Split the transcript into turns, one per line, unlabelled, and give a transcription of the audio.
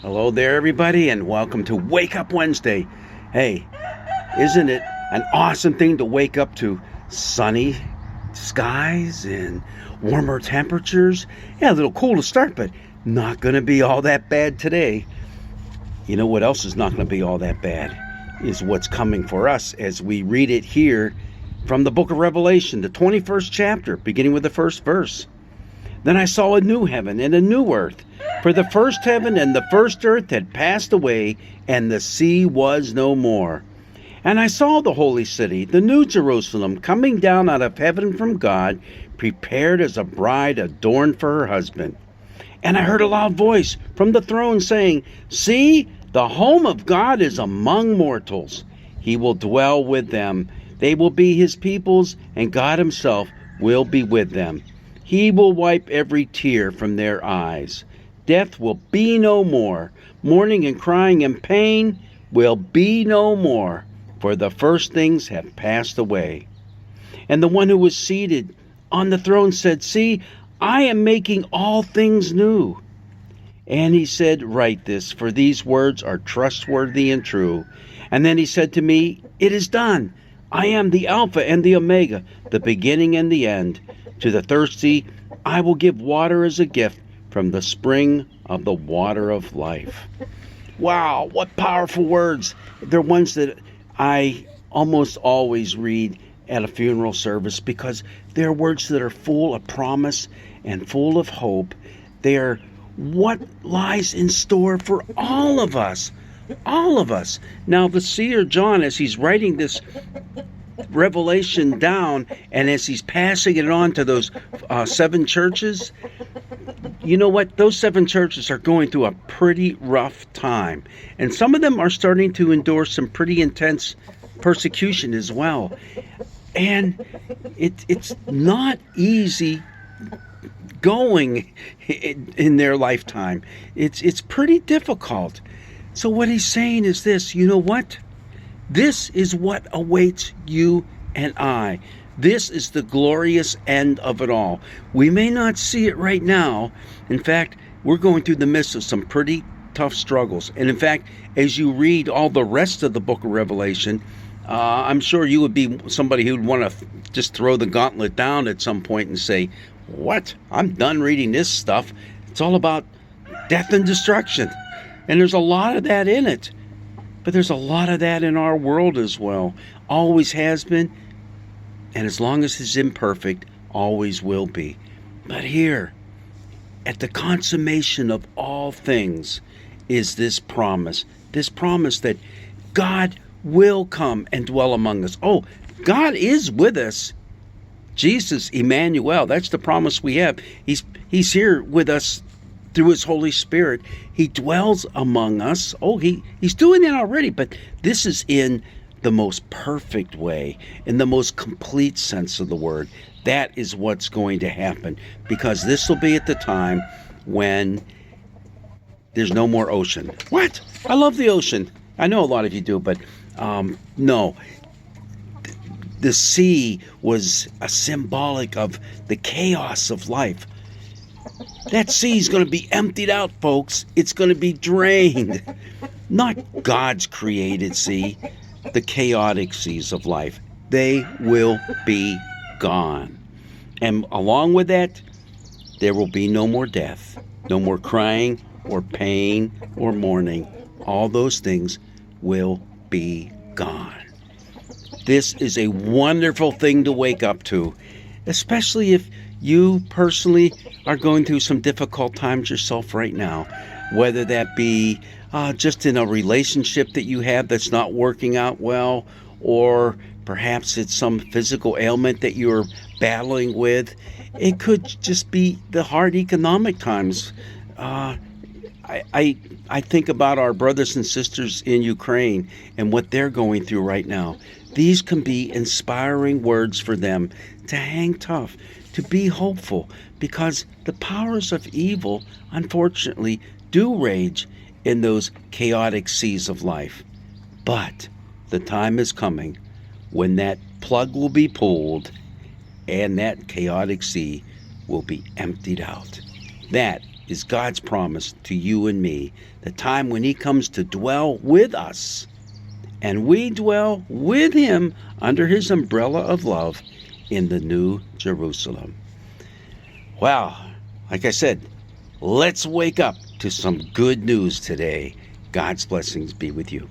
Hello there, everybody, and welcome to Wake Up Wednesday. Hey, isn't it an awesome thing to wake up to sunny skies and warmer temperatures? Yeah, a little cool to start, but not going to be all that bad today. You know what else is not going to be all that bad? Is what's coming for us as we read it here from the book of Revelation, the 21st chapter, beginning with the first verse. Then I saw a new heaven and a new earth, for the first heaven and the first earth had passed away, and the sea was no more. And I saw the holy city, the new Jerusalem, coming down out of heaven from God, prepared as a bride adorned for her husband. And I heard a loud voice from the throne saying, "See, the home of God is among mortals. He will dwell with them. They will be his peoples, and God himself will be with them. He will wipe every tear from their eyes. Death will be no more. Mourning and crying and pain will be no more, for the first things have passed away." And the one who was seated on the throne said, "See, I am making all things new." And he said, "Write this, for these words are trustworthy and true." And then he said to me, "It is done. I am the Alpha and the Omega, the beginning and the end. To the thirsty, I will give water as a gift from the spring of the water of life." Wow, what powerful words. They're ones that I almost always read at a funeral service because they're words that are full of promise and full of hope. They're what lies in store for all of us. All of us. Now, the seer John, as he's writing this revelation down and as he's passing it on to those 7 churches, you know what? Those 7 churches are going through a pretty rough time. And some of them are starting to endure some pretty intense persecution as well. And it's not easy going in their lifetime. It's pretty difficult. So what he's saying is this, you know what? This is what awaits you and I. This is the glorious end of it all. We may not see it right now. In fact, we're going through the midst of some pretty tough struggles. And in fact, as you read all the rest of the book of Revelation, I'm sure you would be somebody who would want to just throw the gauntlet down at some point and say, "What? I'm done reading this stuff. It's all about death and destruction." And there's a lot of that in it. But there's a lot of that in our world as well. Always has been. And as long as it's imperfect, always will be. But here, at the consummation of all things, is this promise. This promise that God will come and dwell among us. Oh, God is with us. Jesus, Emmanuel, that's the promise we have. He's here with us through his Holy Spirit. He dwells among us. Oh, he's doing that already, but this is in the most perfect way, in the most complete sense of the word. That is what's going to happen, because this will be at the time when there's no more ocean. What? I love the ocean. I know a lot of you do, but no. The sea was a symbolic of the chaos of life. That sea is going to be emptied out, folks. It's going to be drained. Not God's created sea, the chaotic seas of life. They will be gone. And along with that, there will be no more death, no more crying or pain or mourning. All those things will be gone. This is a wonderful thing to wake up to, especially if you personally are going through some difficult times yourself right now, whether that be just in a relationship that you have that's not working out well, or perhaps it's some physical ailment that you're battling with. It could just be the hard economic times. I think about our brothers and sisters in Ukraine and what they're going through right now. These can be inspiring words for them to hang tough, to be hopeful, because the powers of evil, unfortunately, do rage in those chaotic seas of life. But the time is coming when that plug will be pulled and that chaotic sea will be emptied out. That is God's promise to you and me, the time when He comes to dwell with us, and we dwell with Him under His umbrella of love in the New Jerusalem. Wow, like I said, let's wake up to some good news today. God's blessings be with you.